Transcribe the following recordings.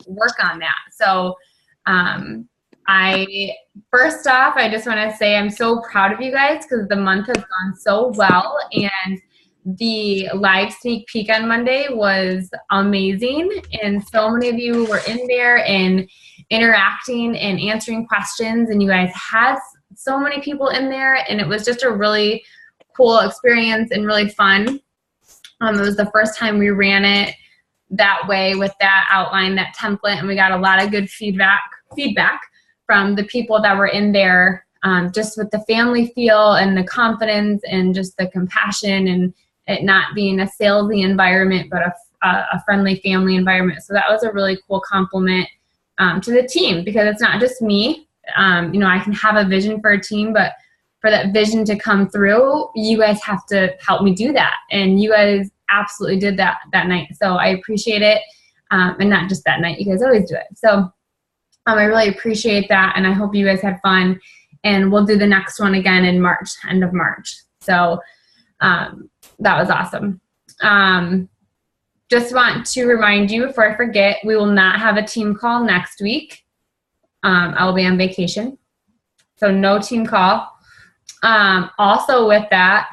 work on that. So first off, I just want to say I'm so proud of you guys because the month has gone so well, and the live sneak peek on Monday was amazing, and so many of you were in there and interacting and answering questions, and you guys had so many people in there, and it was just a really cool experience and really fun. It was the first time we ran it that way with that outline, that template, and we got a lot of good feedback from the people that were in there, just with the family feel and the confidence and just the compassion and it not being a salesy environment, but a friendly family environment. So that was a really cool compliment to the team, because it's not just me. I can have a vision for a team, but for that vision to come through, you guys have to help me do that. And you guys absolutely did that night. So I appreciate it. And not just that night, you guys always do it. So I really appreciate that. And I hope you guys had fun, and we'll do the next one again in March, end of March. So that was awesome. Just want to remind you before I forget, we will not have a team call next week. I will be on vacation, so no team call. Also with that,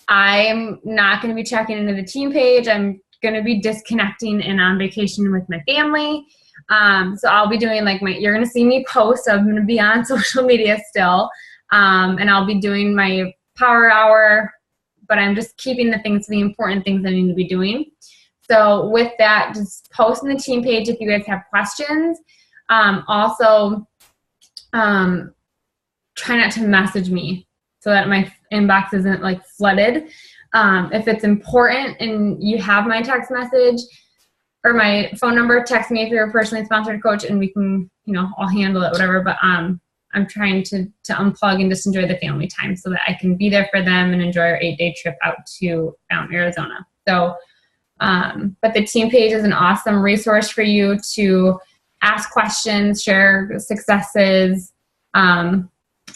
I'm not going to be checking into the team page. I'm going to be disconnecting and on vacation with my family. So I'll be doing you're going to see me post. I'm going to be on social media still. And I'll be doing my power hour, but I'm just keeping the important things I need to be doing. So with that, just post in the team page if you guys have questions. Also, try not to message me so that my inbox isn't flooded. If it's important and you have my text message or my phone number, text me if you're a personally sponsored coach, and we can, I'll handle it, whatever. But I'm trying to unplug and just enjoy the family time so that I can be there for them and enjoy our 8-day trip out to Arizona. So, but the team page is an awesome resource for you to ask questions, share successes,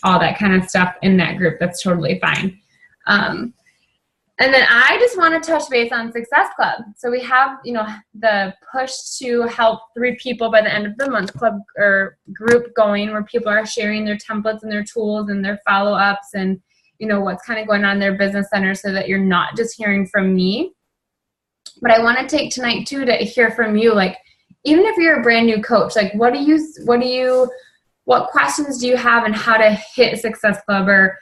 all that kind of stuff in that group. That's totally fine. And then I just want to touch base on Success Club. So we have, the push to help 3 people by the end of the month club or group going, where people are sharing their templates and their tools and their follow-ups and, what's kind of going on in their business center, so that you're not just hearing from me. But I want to take tonight too to hear from you. Even if you're a brand new coach, what questions do you have and how to hit Success Club, or,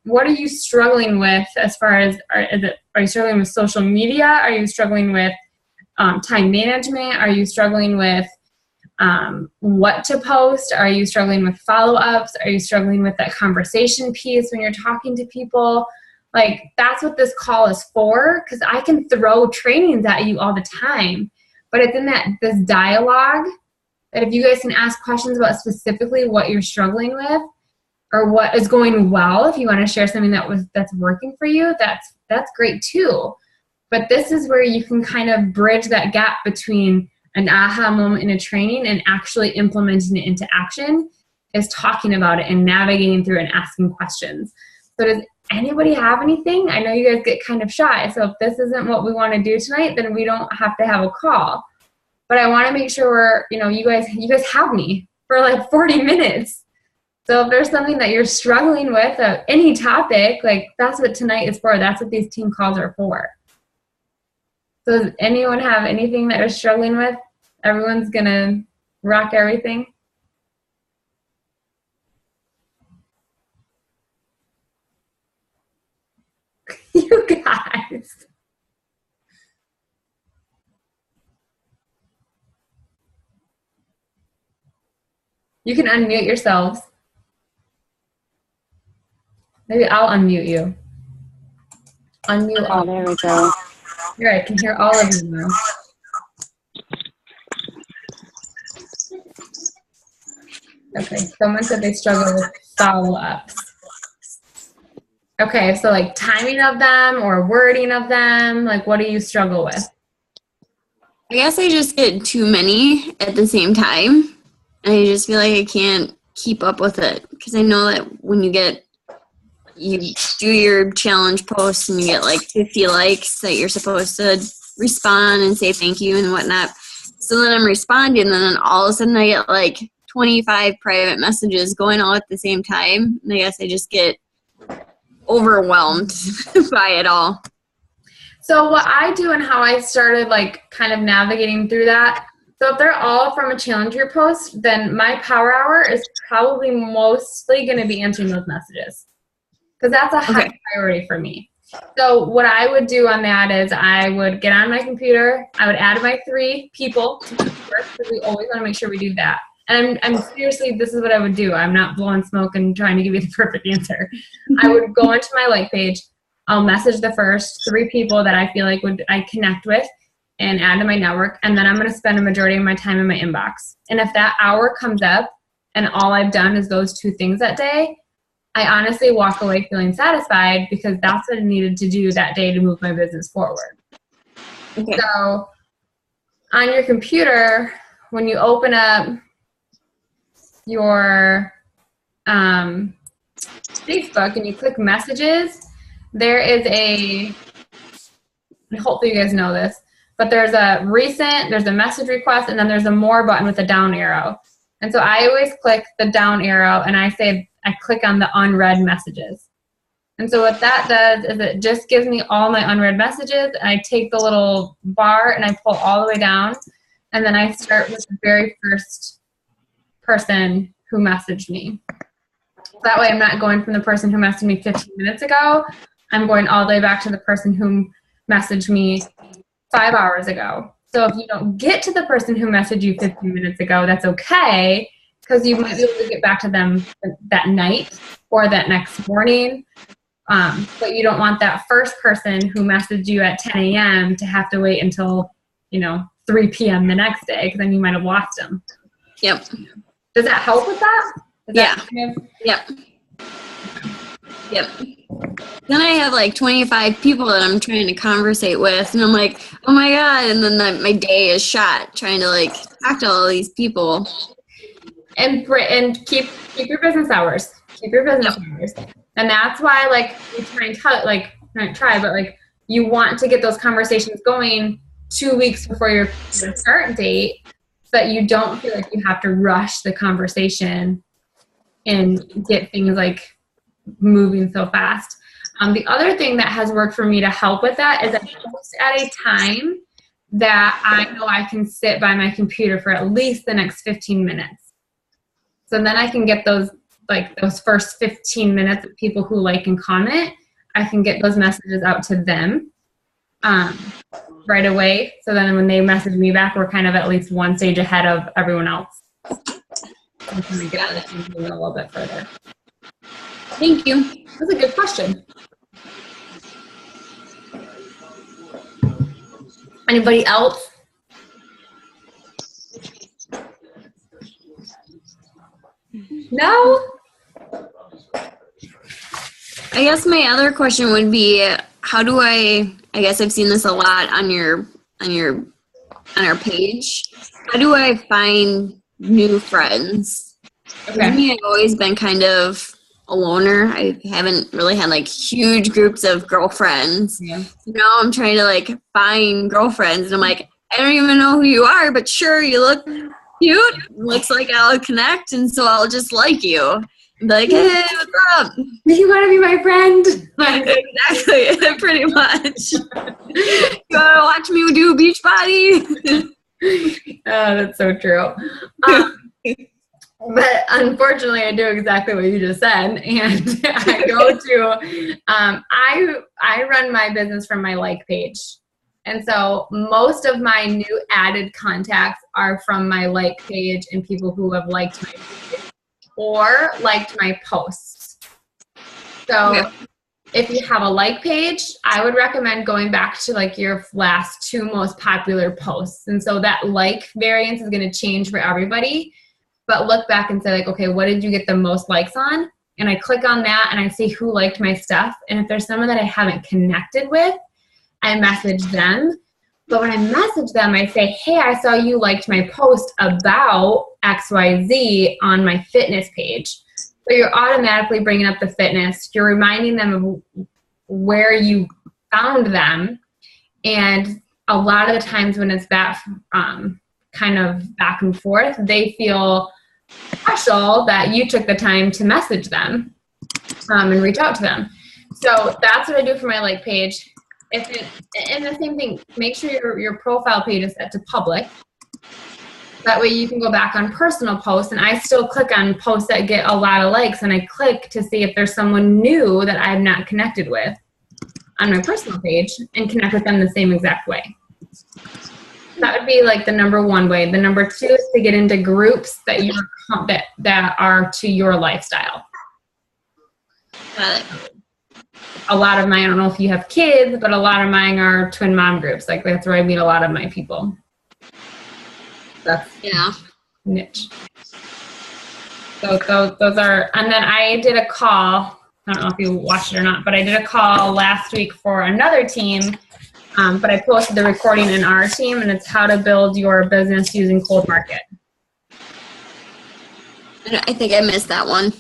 what are you struggling with as far as, are you struggling with social media? Are you struggling with time management? Are you struggling with what to post? Are you struggling with follow-ups? Are you struggling with that conversation piece when you're talking to people? That's what this call is for, because I can throw trainings at you all the time, but it's in this dialogue that if you guys can ask questions about specifically what you're struggling with, or what is going well, if you want to share something that's working for you, that's great too. But this is where you can kind of bridge that gap between an aha moment in a training and actually implementing it into action, is talking about it and navigating through and asking questions. So does anybody have anything? I know you guys get kind of shy, so if this isn't what we want to do tonight, then we don't have to have a call. But I want to make sure, you guys have me for 40 minutes. So if there's something that you're struggling with, any topic, that's what tonight is for. That's what these team calls are for. So does anyone have anything that you're struggling with? Everyone's going to rock everything. You guys. You can unmute yourselves. Maybe I'll unmute you. Unmute all. Oh, there we go. Here, I can hear all of you now. Okay, someone said they struggle with follow-ups. Okay, so timing of them or wording of them, what do you struggle with? I guess I just get too many at the same time. I just feel like I can't keep up with it, because I know that when you do your challenge posts and you get 50 likes, that you're supposed to respond and say thank you and whatnot. So then I'm responding, and then all of a sudden I get like 25 private messages going all at the same time. And I guess I just get overwhelmed by it all. So what I do and how I started like kind of navigating through that, so if they're all from a Challenger post, then my power hour is probably mostly going to be answering those messages, because that's a high priority for me. So what I would do on that is I would get on my computer, I would add my 3 people to the first, because we always want to make sure we do that. And I'm seriously, this is what I would do. I'm not blowing smoke and trying to give you the perfect answer. I would go into my like page, I'll message the first 3 people that I feel like I connect with and add to my network, and then I'm going to spend a majority of my time in my inbox. And if that hour comes up and all I've done is those 2 things that day, I honestly walk away feeling satisfied, because that's what I needed to do that day to move my business forward. Okay. So on your computer, when you open up your Facebook and you click messages, there is hopefully you guys know this, but there's a recent, there's a message request, and then there's a more button with a down arrow. And so I always click the down arrow, and I click on the unread messages. And so what that does is it just gives me all my unread messages, and I take the little bar and I pull all the way down, and then I start with the very first person who messaged me. That way I'm not going from the person who messaged me 15 minutes ago. I'm going all the way back to the person who messaged me 5 hours ago. So if you don't get to the person who messaged you 15 minutes ago, that's okay, because you might be able to get back to them that night or that next morning. But you don't want that first person who messaged you at 10 a.m. to have to wait until, 3 p.m. the next day, because then you might have lost them. Yep. Does that help with that? Yep. Then I have like 25 people that I'm trying to conversate with, and I'm like, oh my God. And then my day is shot trying to like talk to all these people. And keep your business hours. Keep your business hours. And that's why like you try but you want to get those conversations going 2 weeks before your start date, so that you don't feel like you have to rush the conversation and get things like moving so fast. The other thing that has worked for me to help with that is I post at a time that I know I can sit by my computer for at least the next 15 minutes. So then I can get those first 15 minutes of people who like and comment, I can get those messages out to them right away. So then when they message me back, we're kind of at least one stage ahead of everyone else. And can we get on the team a little bit further? Thank you. That's a good question. Anybody else? No? I guess my other question would be, how do I guess I've seen this a lot on our page. How do I find new friends? Okay. For me, I've always been kind of a loner. I haven't really had like huge groups of girlfriends. Yeah. Now I'm trying to like find girlfriends, and I'm like, I don't even know who you are, but sure, you look cute. Looks like I'll connect, and so I'll just like you. Like, hey, what's up? You want to be my friend? Exactly, pretty much. You want to watch me do Beachbody? Oh, that's so true. But unfortunately, I do exactly what you just said, and I go to. I run my business from my like page, and so most of my new added contacts are from my like page and people who have liked my page or liked my posts. So if you have a like page, I would recommend going back to like your last 2 most popular posts. And so that like variance is going to change for everybody, but look back and say like, okay, what did you get the most likes on? And I click on that and I see who liked my stuff. And if there's someone that I haven't connected with, I message them. But when I message them, I say, hey, I saw you liked my post about XYZ on my fitness page. So you're automatically bringing up the fitness. You're reminding them of where you found them. And a lot of the times when it's that kind of back and forth, they feel special that you took the time to message them and reach out to them. So that's what I do for my like page. And the same thing, make sure your profile page is set to public. That way you can go back on personal posts, and I still click on posts that get a lot of likes, and I click to see if there's someone new that I'm not connected with on my personal page and connect with them the same exact way. That would be like the number one way. The number two is to get into groups that that are to your lifestyle. A lot of mine, I don't know if you have kids, but a lot of mine are twin mom groups. Like that's where I meet a lot of my people. That's niche. So those are, and then I did a call. I don't know if you watched it or not, but I did a call last week for another team. But I posted the recording in our team, and it's how to build your business using cold market. I think I missed that one.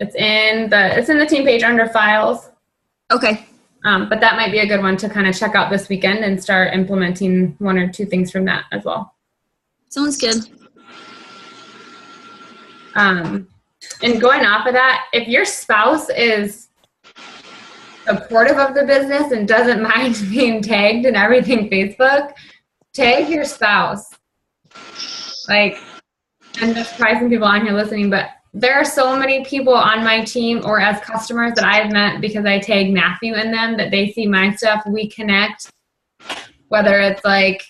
It's in the team page under files. Okay. But that might be a good one to kind of check out this weekend and start implementing one or two things from that as well. Sounds good. And going off of that, if your spouse is supportive of the business and doesn't mind being tagged in everything Facebook, tag your spouse. Like, and there's probably some people on here listening, but there are so many people on my team or as customers that I've met because I tag Matthew in them, that they see my stuff, we connect, whether it's like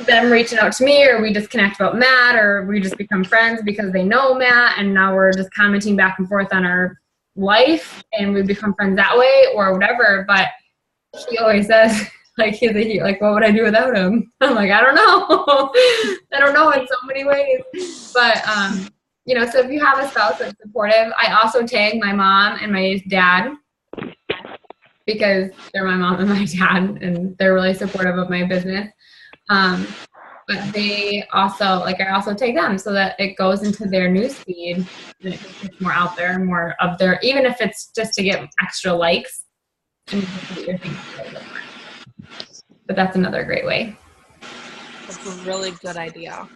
them reaching out to me, or we just connect about Matt, or we just become friends because they know Matt, and now we're just commenting back and forth on our life, and we become friends that way, or whatever. But he always says, like, like, what would I do without him? I'm like, I don't know. I don't know in so many ways. But, you know, so if you have a spouse that's supportive, I also tag my mom and my dad because they're my mom and my dad, and they're really supportive of my business. But they also, like, I also tag them so that it goes into their newsfeed and it gets more out there, more of their, even if it's just to get extra likes. And but that's another great way. That's a really good idea.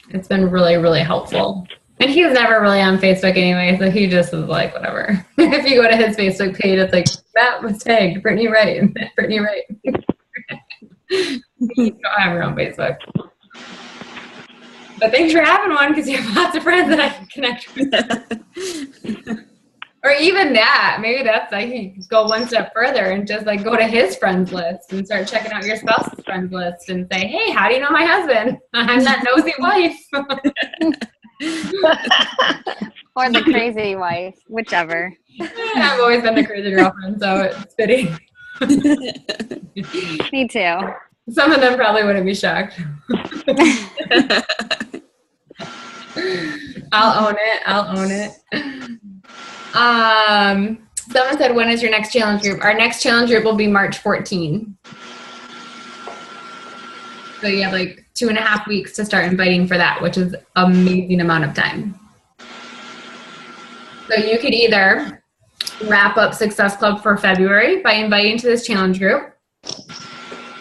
It's been really, really helpful. And he was never really on Facebook anyway, so he just was like, whatever. If you go to his Facebook page, it's like, Matt was tagged, Brittany Wright, Brittany Wright. You don't have her on Facebook. But thanks for having one, because you have lots of friends that I can connect with. Or even that, maybe that's like, you go one step further and just like go to his friends list and start checking out your spouse's friends list and say, hey, how do you know my husband? I'm that nosy wife. Or the crazy wife, whichever. I've always been the crazy girlfriend, so it's fitting. Me too. Some of them probably wouldn't be shocked. I'll own it. Someone said, when is your next challenge group? Our next challenge group will be March 14. So you have like 2.5 weeks to start inviting for that, which is an amazing amount of time. So you could either wrap up Success Club for February by inviting to this challenge group.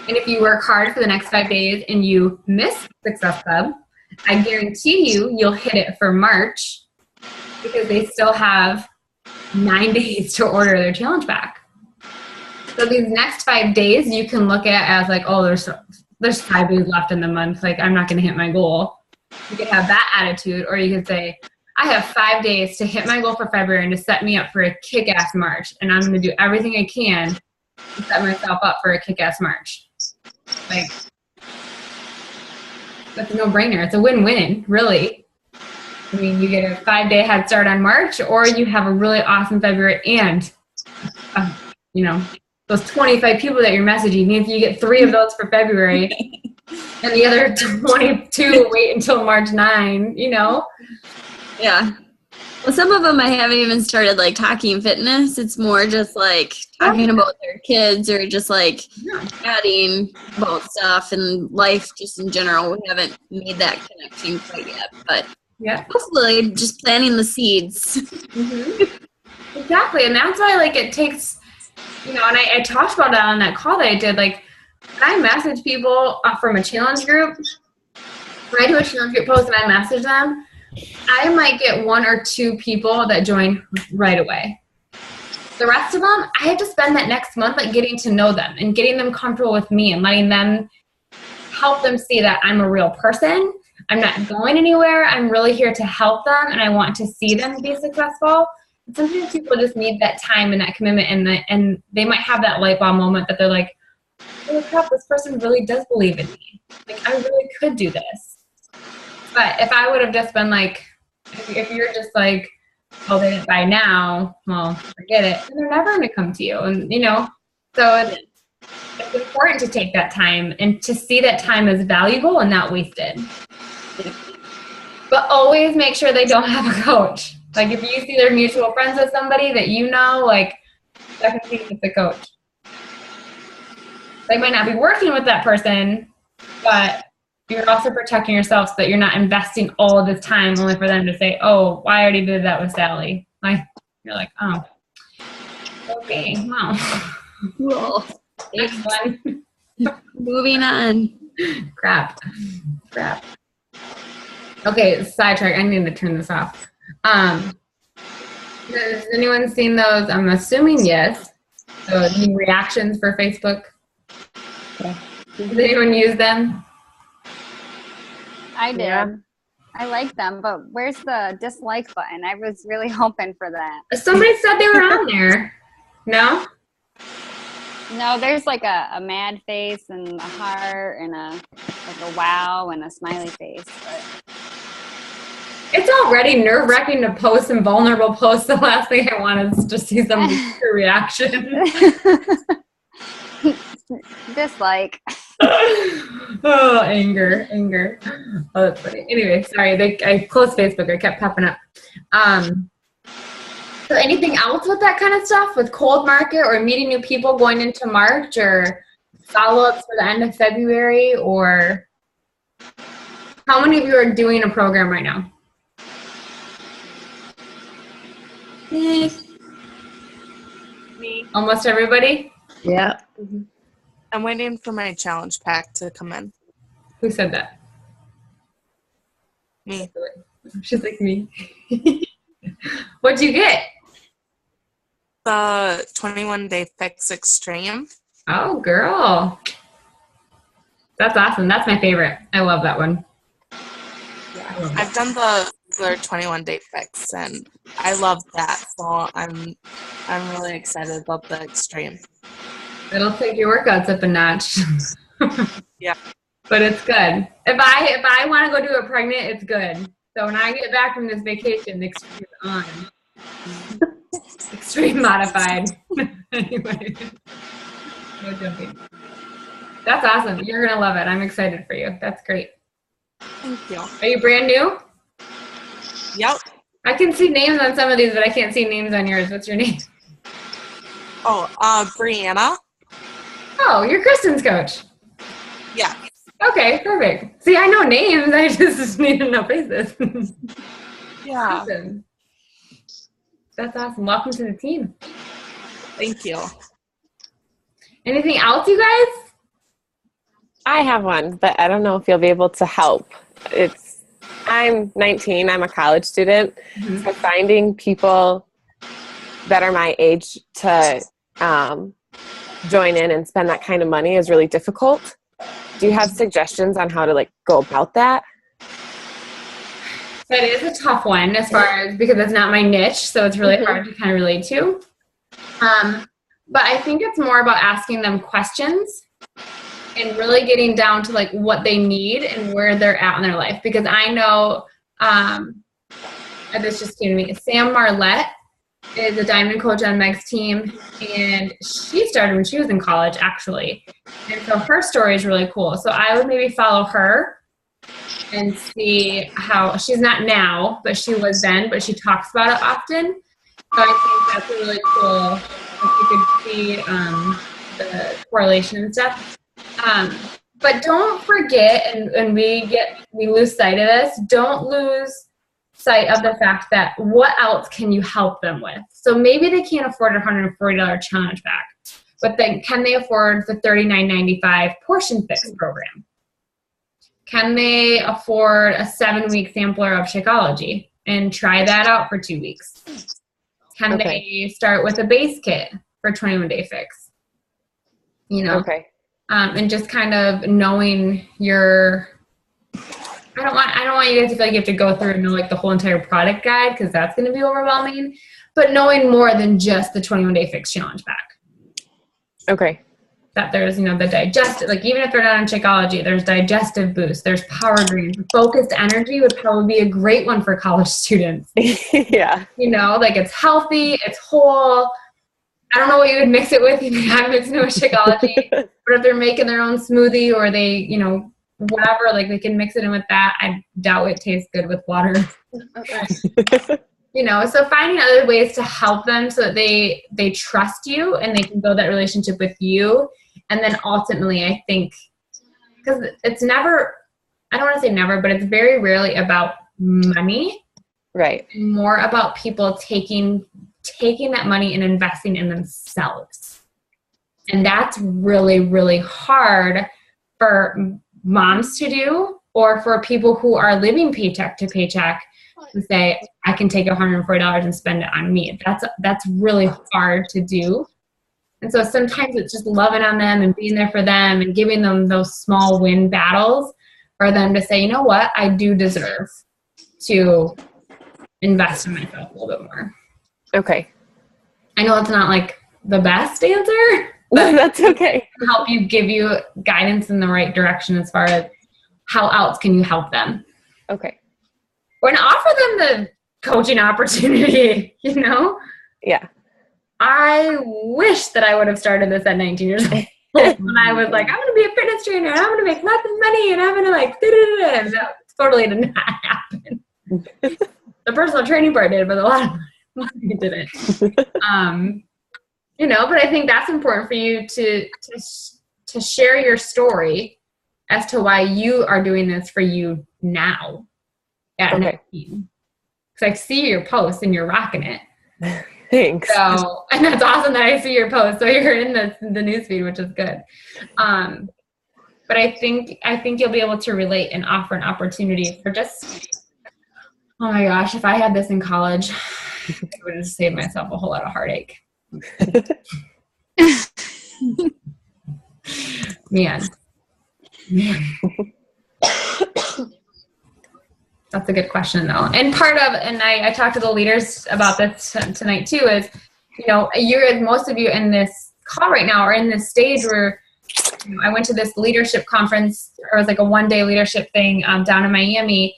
And if you work hard for the next 5 days and you miss Success Club, I guarantee you'll hit it for March, because they still have 9 days to order their challenge back. So these next 5 days you can look at as like, oh, there's 5 days left in the month. Like, I'm not going to hit my goal. You could have that attitude, or you could say, I have 5 days to hit my goal for February and to set me up for a kick-ass March. And I'm going to do everything I can to set myself up for a kick-ass March. Like, that's a no-brainer. It's a win-win, really. I mean, you get a 5-day head start on March, or you have a really awesome February, and, you know, those 25 people that you're messaging, if you get 3 of those for February and the other 22 wait until March 9, you know? Yeah. Well, some of them I haven't even started like talking fitness. It's more just like talking about their kids, or just like chatting about stuff and life just in general. We haven't made that connection quite yet, but hopefully just planting the seeds. Mm-hmm. Exactly. And that's why, like, it takes you know, and I talked about that on that call that I did. Like, when I message people from a challenge group, when I do a challenge group post and I message them, I might get 1 or 2 people that join right away. The rest of them, I have to spend that next month like getting to know them and getting them comfortable with me and letting them help them see that I'm a real person. I'm not going anywhere. I'm really here to help them, and I want to see them be successful. And sometimes people just need that time and that commitment, and they might have that light bulb moment that they're like, "Oh crap, this person really does believe in me. Like, I really could do this." But if I would have just been like, if you're just like, "Oh, they didn't buy now," well, forget it. And they're never going to come to you, and you know, so it's important to take that time and to see that time as valuable and not wasted. But always make sure they don't have a coach. Like, if you see they're mutual friends with somebody that you know, like, definitely with the coach. They might not be working with that person, but you're also protecting yourself so that you're not investing all of this time only for them to say, "Oh, I already did that with Sally." Like, you're like, "Oh, okay, wow." Cool. Next one. Moving on. Crap. Okay, sidetrack. I need to turn this off. Has anyone seen those? I'm assuming yes. So, new reactions for Facebook. Yeah. Does anyone use them? I did. Yeah. I like them, but where's the dislike button? I was really hoping for that. Somebody said they were on there. No? No, there's like a mad face and a heart and a wow and a smiley face. But It's already nerve-wracking to post some vulnerable posts. The last thing I want is to see somebody's reaction. dislike. Oh, anger. Oh, that's funny. Anyway, sorry. I closed Facebook. I kept popping up. So anything else with that kind of stuff, with cold market or meeting new people going into March, or follow-ups for the end of February, or how many of you are doing a program right now? Me. Almost everybody? Yeah. I'm waiting for my challenge pack to come in. Who said that? Me. She's like me. What'd you get? The 21-day fix extreme. Oh, girl. That's awesome. That's my favorite. I love that one. Yeah. I've done the 21-day fix, and I love that. So I'm really excited about the extreme. It'll take your workouts up a notch. Yeah. But it's good. If I want to go do it pregnant, it's good. So when I get back from this vacation, the extreme is on. Extreme modified. Anyway. No joking. That's awesome. You're going to love it. I'm excited for you. That's great. Thank you. Are you brand new? Yep. I can see names on some of these, but I can't see names on yours. What's your name? Oh, Brianna. Oh, you're Kristen's coach. Yeah. Okay, perfect. See, I know names. I just need to know faces. Yeah. Awesome. That's awesome. Welcome to the team. Thank you. Anything else, you guys? I have one, but I don't know if you'll be able to help. I'm 19. I'm a college student. Mm-hmm. So finding people that are my age to join in and spend that kind of money is really difficult. Do you have suggestions on how to go about that? That is a tough one as far as, because it's not my niche, so it's really hard to kind of relate to. But I think it's more about asking them questions and really getting down to what they need and where they're at in their life. Because I know, this just came to me, Sam Marlette is a diamond coach on Meg's team, and she started when she was in college, actually. And so her story is really cool. So I would maybe follow her and see how, she's not now, but she was then, but she talks about it often. So I think that's a really cool, if you could see the correlation and stuff. But don't forget, and we lose sight of this, don't lose sight of the fact that what else can you help them with? So maybe they can't afford a $140 challenge pack, but then can they afford the $39.95 portion fix program? Can they afford a 7-week sampler of Shakeology and try that out for 2 weeks? Can they start with a base kit for 21 Day Fix? You know, and just kind of knowing your. I don't want you guys to feel like you have to go through and know like the whole entire product guide, because that's going to be overwhelming. But knowing more than just the 21 Day Fix challenge pack. Okay. That there's, you know, the digestive, like even if they're not on Shakeology, there's digestive boost, there's Power Greens. Focused Energy would probably be a great one for college students. Yeah. You know, like it's healthy, it's whole. I don't know what you would mix it with if you haven't mixed it with Shakeology. But if they're making their own smoothie or they, you know, whatever, like they can mix it in with that. I doubt it tastes good with water. You know, so finding other ways to help them so that they trust you and they can build that relationship with you. And then ultimately, I think, because it's never, I don't want to say never, but it's very rarely about money. Right. More about people taking that money and investing in themselves. And that's really, really hard for moms to do, or for people who are living paycheck to paycheck to say, I can take $140 and spend it on me. That's really hard to do. And so sometimes it's just loving on them and being there for them and giving them those small win battles for them to say, you know what, I do deserve to invest in myself a little bit more. Okay. I know it's not like the best answer, but that's okay. Help you, give you guidance in the right direction as far as how else can you help them. Okay. Or offer them the coaching opportunity, you know? Yeah. I wish that I would have started this at 19 years old when I was like, I'm going to be a fitness trainer and I'm going to make lots of money and I'm going to like, and that totally did not happen. The personal training part did, but a lot of money didn't. You know, but I think that's important for you to share your story as to why you are doing this for you now at 19. Because I see your post and you're rocking it. Thanks. So, and that's awesome that I see your post. So you're in the newsfeed, which is good. But I think you'll be able to relate and offer an opportunity for just, oh my gosh, if I had this in college, I would have saved myself a whole lot of heartache. Man. That's a good question, though. And I talked to the leaders about this tonight, too, is, you know, most of you in this call right now are in this stage where, you know, I went to this leadership conference, or it was like a one-day leadership thing down in Miami,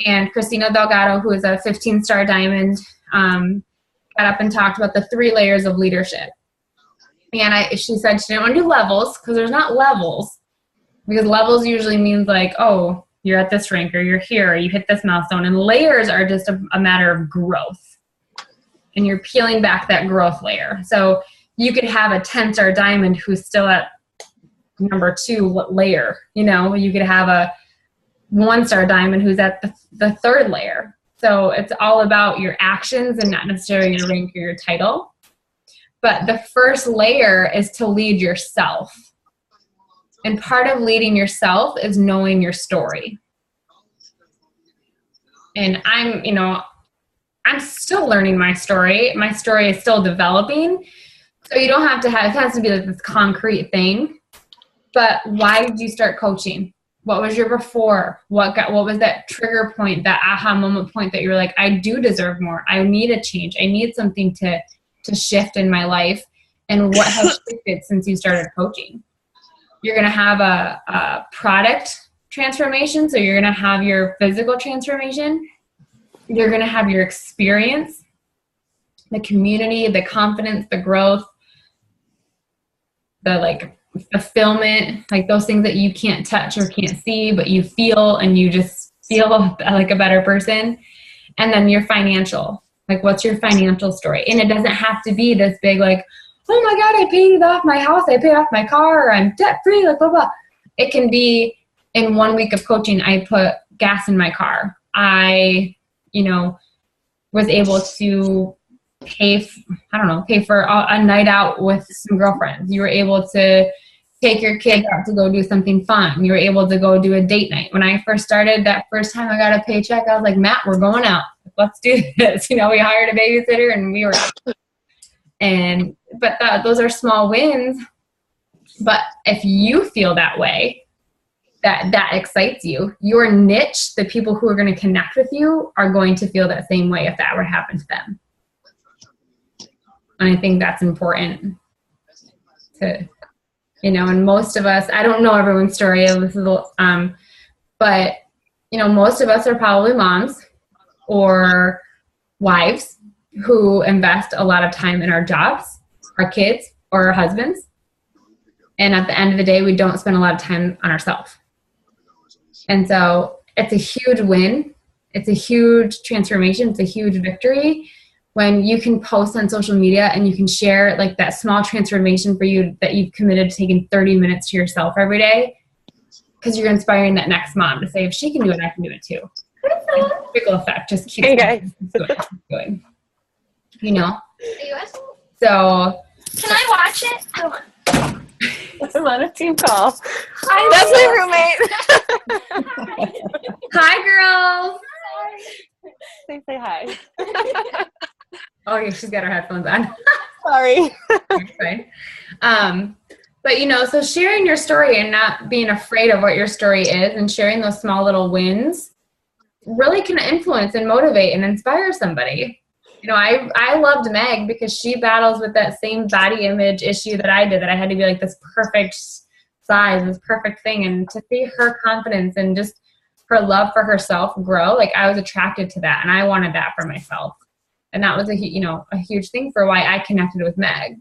and Christina Delgado, who is a 15-star diamond, got up and talked about the 3 layers of leadership. And she said she didn't want to do levels, because there's not levels, because levels usually means like, oh, you're at this rank, or you're here, or you hit this milestone. And layers are just a matter of growth. And you're peeling back that growth layer. So you could have a 10-star diamond who's still at number 2 layer. You know, you could have a 1-star diamond who's at the 3rd layer. So it's all about your actions and not necessarily your rank or your title. But the first layer is to lead yourself. And part of leading yourself is knowing your story. And I'm still learning my story. My story is still developing. So you don't have to it has to be like this concrete thing. But why did you start coaching? What was your before? What was that trigger point, that aha moment point that you were like, I do deserve more. I need a change. I need something to shift in my life. And what has shifted since you started coaching? You're going to have a product transformation. So you're going to have your physical transformation. You're going to have your experience, the community, the confidence, the growth, the like fulfillment, like those things that you can't touch or can't see, but you feel, and you just feel like a better person. And then your financial, like what's your financial story? And it doesn't have to be this big, like, oh my God, I paid off my house, I paid off my car, or I'm debt free, like blah, blah. It can be in 1 week of coaching, I put gas in my car. I was able to pay for a night out with some girlfriends. You were able to take your kids out to go do something fun. You were able to go do a date night. When I first started, that first time I got a paycheck, I was like, Matt, we're going out. Let's do this. We hired a babysitter and we were but those are small wins. But if you feel that way, that excites you, your niche, the people who are going to connect with you are going to feel that same way if that were to happen to them. And I think that's important to, and most of us, I don't know everyone's story, but, most of us are probably moms or wives who invest a lot of time in our jobs, our kids, or our husbands. And at the end of the day, we don't spend a lot of time on ourselves. And so it's a huge win. It's a huge transformation. It's a huge victory when you can post on social media and you can share like that small transformation for you that you've committed to taking 30 minutes to yourself every day, because you're inspiring that next mom to say, if she can do it, I can do it too. Trickle effect just keeps going. So can I watch it? Oh. I'm on a team call. That's my roommate. Hi, girls. Say hi. Oh, yeah, she's got her headphones on. Sorry. Right. But so sharing your story and not being afraid of what your story is and sharing those small little wins really can influence and motivate and inspire somebody. I loved Meg because she battles with that same body image issue that I did, that I had to be like this perfect size, this perfect thing. And to see her confidence and just her love for herself grow, like I was attracted to that and I wanted that for myself. And that was a huge thing for why I connected with Meg.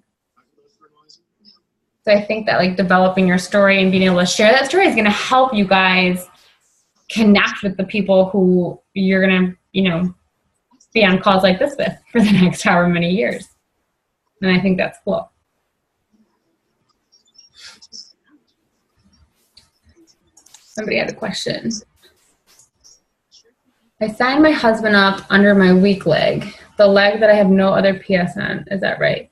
So I think that like developing your story and being able to share that story is going to help you guys connect with the people who you're going to, be on calls like this with for the next however many years. And I think that's cool. Somebody had a question. I signed my husband up under my weak leg, the leg that I have no other PS on. Is that right?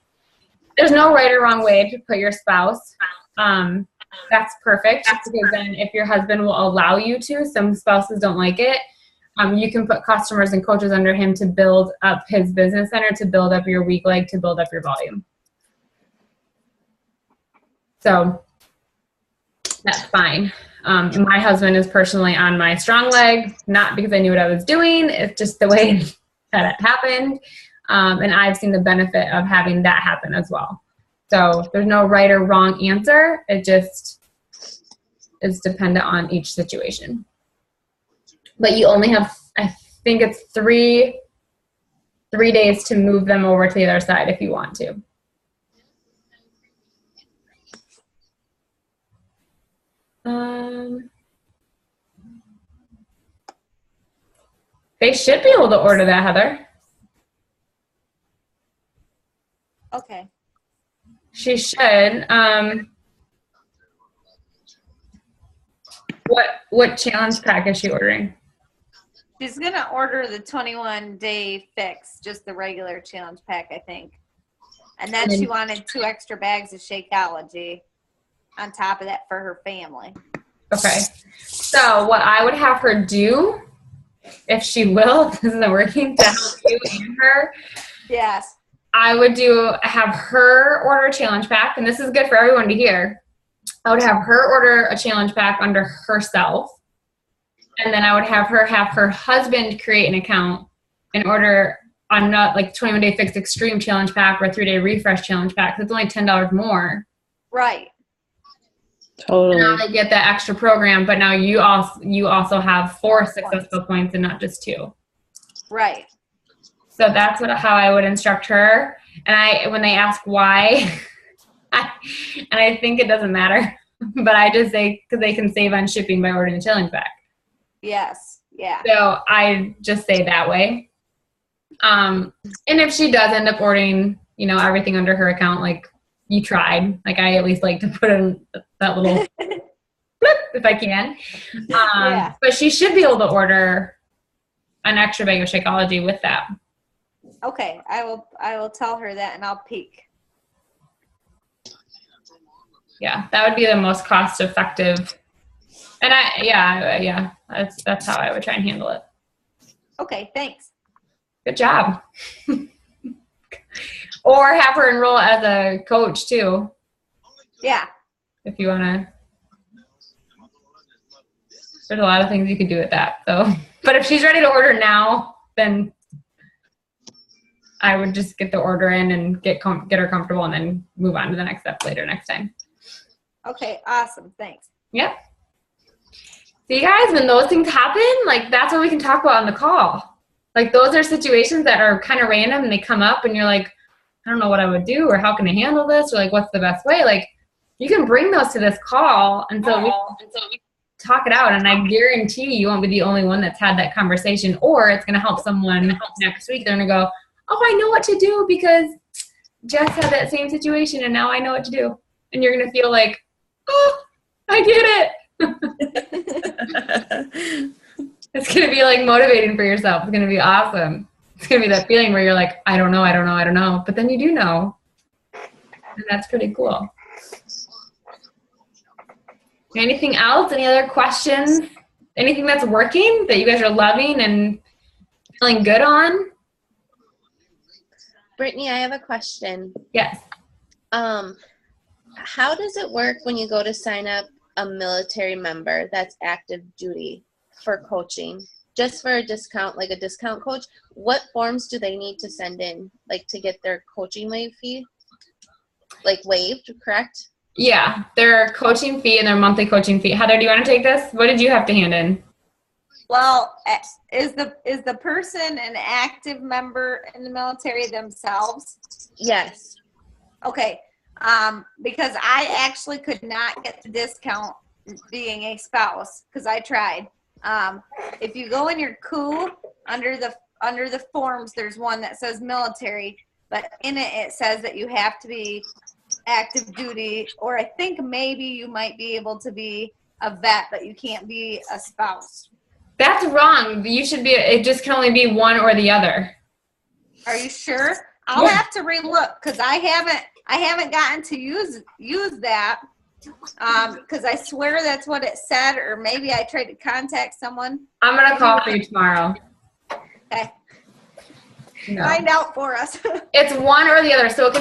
There's no right or wrong way to put your spouse. That's perfect, because then if your husband will allow you to, some spouses don't like it. You can put customers and coaches under him to build up his business center, to build up your weak leg, to build up your volume. So that's fine. My husband is personally on my strong leg, not because I knew what I was doing. It's just the way that it happened. And I've seen the benefit of having that happen as well. So there's no right or wrong answer. It just is dependent on each situation. But you only have, I think it's three days to move them over to the other side if you want to. They should be able to order that, Heather. Okay. She should. What challenge pack is she ordering? She's going to order the 21-day fix, just the regular challenge pack, I think. And then she wanted 2 extra bags of Shakeology on top of that for her family. Okay. So what I would have her do, if she will, if this isn't working, to help you and her. Yes. I would have her order a challenge pack, and this is good for everyone to hear. I would have her order a challenge pack under herself. And then I would have her husband create an account and order on not like 21-day fixed extreme challenge pack or a 3-day refresh challenge pack. It's only $10 more. Right. Totally. Now they get that extra program, but now you also have 4 successful points and not just 2. Right. So that's how I would instruct her. And when they ask why, and I think it doesn't matter, but I just say because they can save on shipping by ordering the challenge pack. Yes. Yeah. So I just say that way. And if she does end up ordering, everything under her account, like you tried, like I at least like to put in that little flip if I can. Yeah. But she should be able to order an extra bag of Shakeology with that. Okay, I will tell her that, and I'll peek. Yeah, that would be the most cost effective. And that's how I would try and handle it. Okay, thanks. Good job. Or have her enroll as a coach too, Yeah. if you want to. There's a lot of things you could do with that. So, but if she's ready to order now, then I would just get the order in and get her comfortable, and then move on to the next step later next time. Okay, awesome. Thanks. Yep. See, guys, when those things happen, like, that's what we can talk about on the call. Like, those are situations that are kind of random, and they come up, and you're like, I don't know what I would do, or how can I handle this, or like, what's the best way? Like, you can bring those to this call, and so we talk it out, and I guarantee you won't be the only one that's had that conversation, or it's going to help someone next week. They're going to go, oh, I know what to do because Jess had that same situation, and now I know what to do. And you're going to feel like, oh, I get it. It's going to be like motivating for yourself. It's going to be awesome. It's going to be that feeling where you're like, I don't know. But then you do know. And that's pretty cool. Anything else? Any other questions? Anything that's working that you guys are loving and feeling good on? Brittany, I have a question. Yes. How does it work when you go to sign up a military member that's active duty for coaching? Just for a discount, like a discount coach, what forms do they need to send in, like to get their coaching fee, like waived, correct? Yeah, their coaching fee and their monthly coaching fee. Heather, do you want to take this? What did you have to hand in? Well, is the person an active member in the military themselves? Yes. Okay. Because I actually could not get the discount being a spouse because I tried. If you go in your COO under the forms, there's one that says military, but in it says that you have to be active duty, or I think maybe you might be able to be a vet, but you can't be a spouse. That's wrong. It just can only be one or the other. Are you sure? I'll have to relook because I haven't gotten to use that because I swear that's what it said, or maybe I tried to contact someone. I'm gonna call for you tomorrow. Okay. No. Find out for us. It's one or the other. So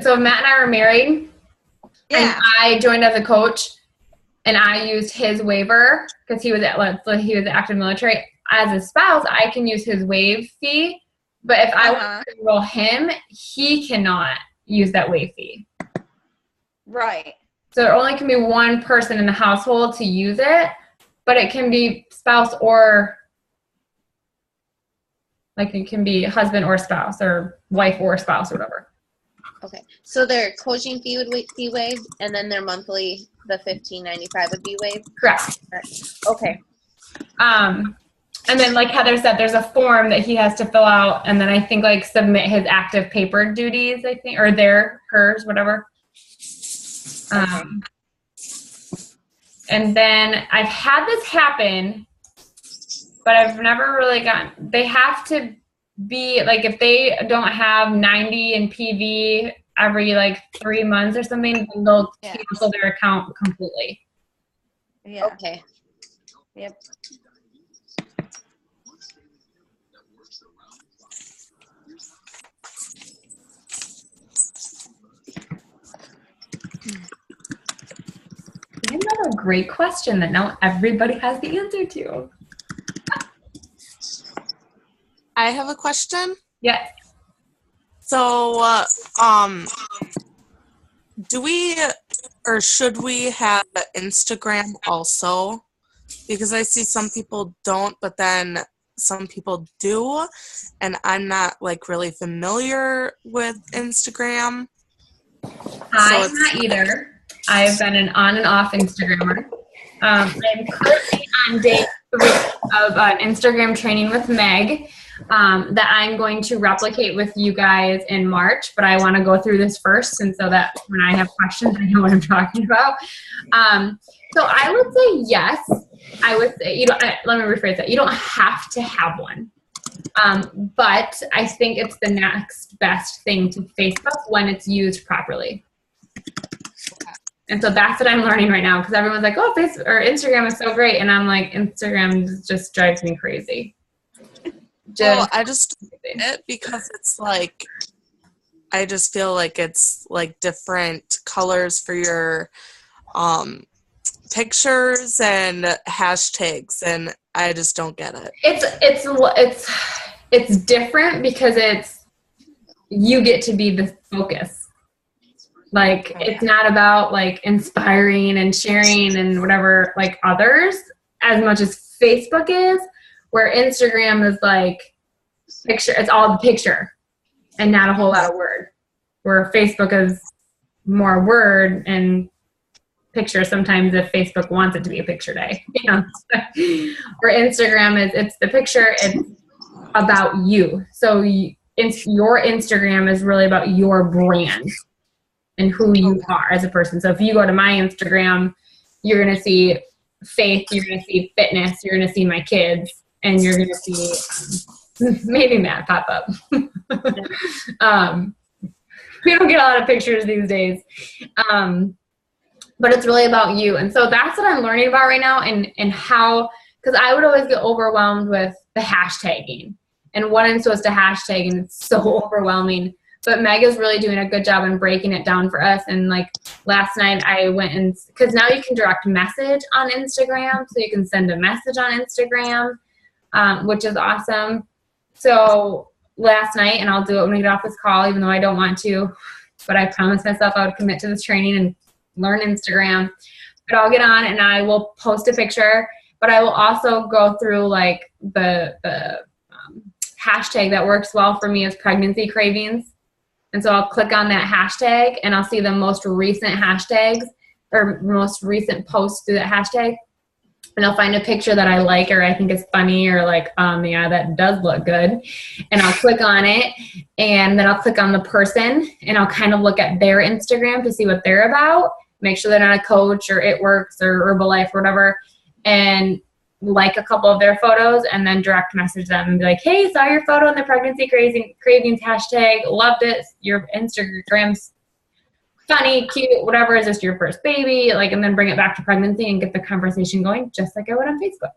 so Matt and I were married, and I joined as a coach, and I used his waiver because he was active military. As a spouse, I can use his waive fee, but if I want to enroll him, he cannot use that waive fee. Right. So there only can be one person in the household to use it, but it can be spouse or, like, it can be husband or spouse or wife or spouse or whatever. Okay. So their coaching fee would be waived, and then their monthly, the $15.95 would be waived? Correct. Okay. And then, like Heather said, there's a form that he has to fill out, and then I think, like, submit his active paper duties, I think, or hers, whatever. And then I've had this happen, but I've never really they have to be, like, if they don't have 90 in PV every, like, 3 months or something, then they'll cancel their account completely. Yeah. Okay. Yep. Another great question that now everybody has the answer to. I have a question. Yes. So, do we or should we have Instagram also? Because I see some people don't, but then some people do, and I'm not, like, really familiar with Instagram. I'm not either. I've been an on and off Instagrammer. I'm currently on day 3 of an Instagram training with Meg that I'm going to replicate with you guys in March, but I want to go through this first, and so that when I have questions, I know what I'm talking about. So I would say yes. I would say, let me rephrase that. You don't have to have one. But I think it's the next best thing to Facebook when it's used properly. And so that's what I'm learning right now, because everyone's like, oh, Facebook or Instagram is so great. And I'm like, Instagram just drives me crazy. Well, I just it because it's like, I just feel like it's like different colors for your pictures and hashtags, and I just don't get it. It's different because you get to be the focus. Like, it's not about like inspiring and sharing and whatever like others as much as Facebook is, where Instagram is like picture, it's all the picture and not a whole lot of word, where Facebook is more word and picture sometimes if Facebook wants it to be a picture day, you know. Where Instagram it's the picture, it's about you. So your Instagram is really about your brand and who you are as a person. So if you go to my Instagram, you're going to see faith, you're going to see fitness, you're going to see my kids, and you're going to see maybe Matt pop up. We don't get a lot of pictures these days. But it's really about you. And so that's what I'm learning about right now, and how, because I would always get overwhelmed with the hashtagging and what I'm supposed to hashtag, and it's so overwhelming. But Meg is really doing a good job in breaking it down for us. And like last night I went and, because now you can direct message on Instagram, so you can send a message on Instagram, which is awesome. So last night, and I'll do it when we get off this call, even though I don't want to, but I promised myself I would commit to this training and learn Instagram. But I'll get on and I will post a picture, but I will also go through like the hashtag that works well for me is pregnancy cravings. And so I'll click on that hashtag and I'll see the most recent hashtags or most recent posts through that hashtag. And I'll find a picture that I like or I think is funny or like, yeah, that does look good. And I'll click on it, and then I'll click on the person and I'll kind of look at their Instagram to see what they're about. Make sure they're not a coach or It Works or Herbalife or whatever, and like a couple of their photos, and then direct message them and be like, hey, saw your photo in the pregnancy cravings hashtag, loved it, your Instagram's funny, cute, whatever, is this your first baby? Like, and then bring it back to pregnancy and get the conversation going just like I would on Facebook.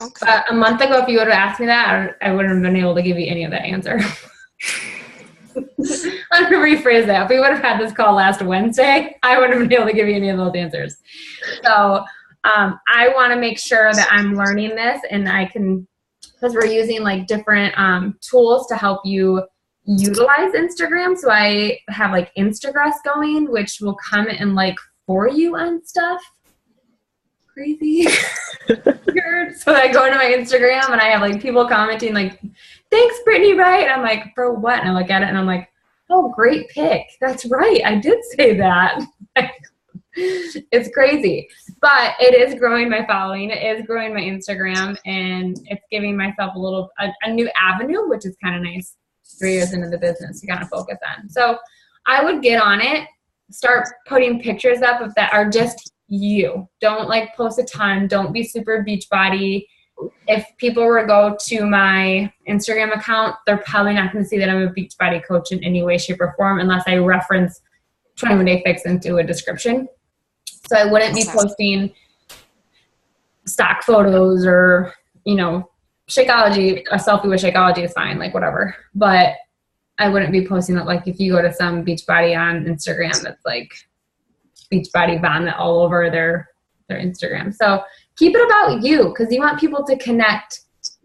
Okay. A month ago, if you would have asked me that, I wouldn't have been able to give you any of that answer. Let me rephrase that. If we would have had this call last Wednesday, I wouldn't have been able to give you any of those answers. So I want to make sure that I'm learning this, and I can, because we're using like different tools to help you utilize Instagram. So I have like Instagress going, which will comment and like for you on stuff. Crazy. Weird. So I go into my Instagram and I have like people commenting like, thanks Brittany, right? And I'm like, for what? And I look at it and I'm like, oh, great pick. That's right. I did say that. It's crazy. But it is growing my following. It is growing my Instagram, and it's giving myself a new avenue, which is kind of nice. 3 years into the business, you gotta focus on. So I would get on it, start putting pictures up of that are just you. Don't like post a ton. Don't be super beach body. If people were to go to my Instagram account, they're probably not going to see that I'm a beach body coach in any way, shape, or form unless I reference 21 Day Fix into a description. So I wouldn't be posting stock photos or, you know, Shakeology. A selfie with Shakeology is fine, like whatever. But I wouldn't be posting it like if you go to some beach body on Instagram that's like beach body vomit all over their Instagram. So keep it about you, because you want people to connect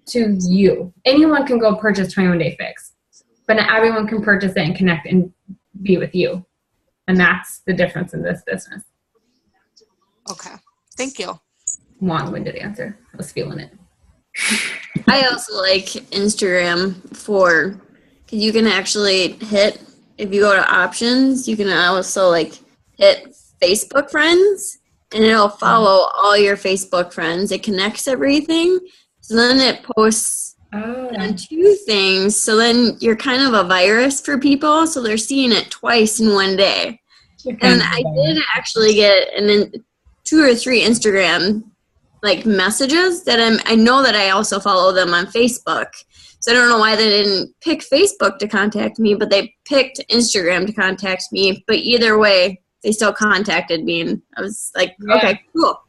to you. Anyone can go purchase 21 Day Fix, but not everyone can purchase it and connect and be with you. And that's the difference in this business. Okay. Thank you. Long-winded answer. I was feeling it. I also like Instagram because you can actually hit, if you go to options, you can also like hit Facebook friends, and it'll follow all your Facebook friends. It connects everything. So then it posts on 2 things. So then you're kind of a virus for people. So they're seeing it twice in one day. And I did actually get, and then 2 or 3 Instagram like messages that I know that I also follow them on Facebook. So I don't know why they didn't pick Facebook to contact me, but they picked Instagram to contact me. But either way, they still contacted me, and I was like, okay, cool.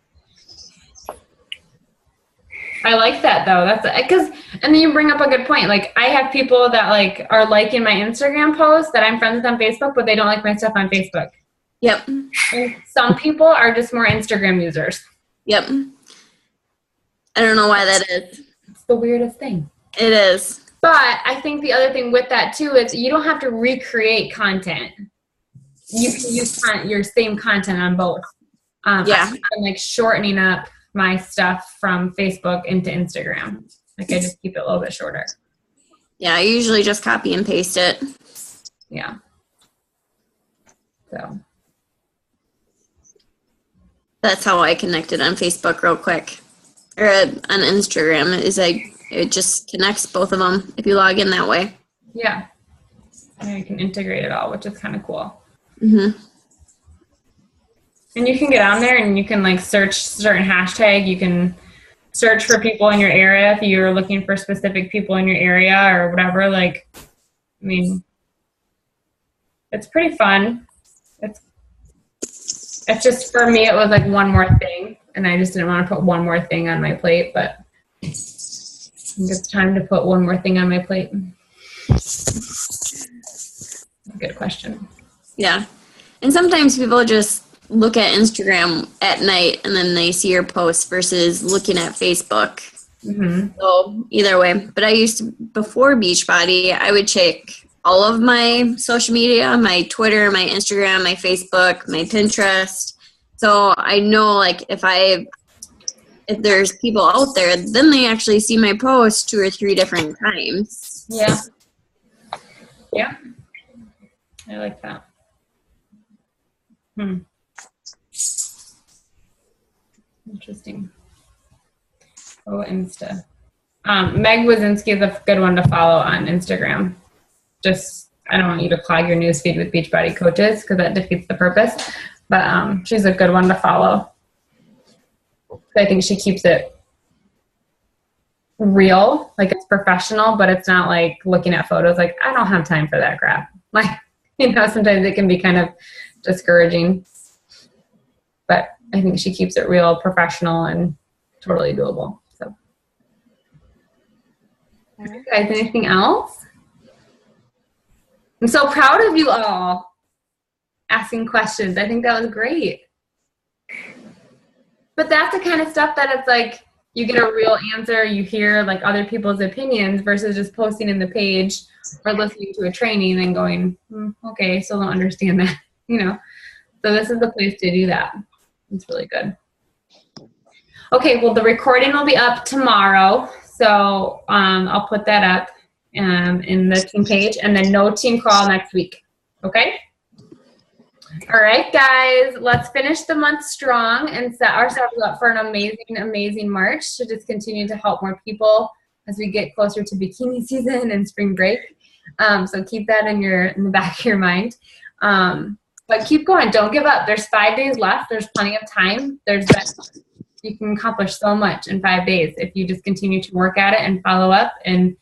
I like that though. That's because, and then you bring up a good point. Like I have people that like are liking my Instagram posts that I'm friends with on Facebook, but they don't like my stuff on Facebook. Yep. And some people are just more Instagram users. Yep. I don't know why that is. It's the weirdest thing. It is. But I think the other thing with that too is you don't have to recreate content. You can use your same content on both. Yeah. I'm like shortening up my stuff from Facebook into Instagram. Like I just keep it a little bit shorter. Yeah, I usually just copy and paste it. Yeah. So. That's how I connected on Facebook real quick. Or on Instagram is it just connects both of them if you log in that way. Yeah. And you can integrate it all, which is kind of cool. Mm-hmm. And you can get on there and you can like search certain hashtag. You can search for people in your area if you're looking for specific people in your area or whatever. Like, I mean, it's pretty fun. It's just for me, it was like one more thing, and I just didn't want to put one more thing on my plate. But I think it's time to put one more thing on my plate. Good question. Yeah, and sometimes people just look at Instagram at night and then they see your posts versus looking at Facebook. Mm-hmm. So either way, but I used to, before Beachbody, I would check all of my social media, my Twitter, my Instagram, my Facebook, my Pinterest. So I know like if there's people out there, then they actually see my post 2 or 3 different times. Yeah. Yeah. I like that. Interesting. Oh, Insta. Meg Wazinski is a good one to follow on Instagram. Just, I don't want you to clog your newsfeed with Beachbody coaches because that defeats the purpose. But she's a good one to follow. I think she keeps it real, like it's professional, but it's not like looking at photos like, I don't have time for that crap. Like, sometimes it can be kind of discouraging. But I think she keeps it real, professional, and totally doable. So, guys, anything else? I'm so proud of you all asking questions. I think that was great. But that's the kind of stuff that it's like you get a real answer, you hear like other people's opinions versus just posting in the page or listening to a training and going, okay, still don't understand that, So this is the place to do that. It's really good. Okay, well, the recording will be up tomorrow. So I'll put that up in the team page, and then no team call next week. Okay? All right, guys, let's finish the month strong and set ourselves up for an amazing, amazing March to just continue to help more people as we get closer to bikini season and spring break. So keep that in the back of your mind. But keep going. Don't give up. There's 5 days left. There's plenty of time. You can accomplish so much in 5 days if you just continue to work at it and follow up and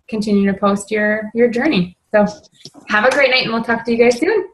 continue to post your journey. So have a great night, and we'll talk to you guys soon.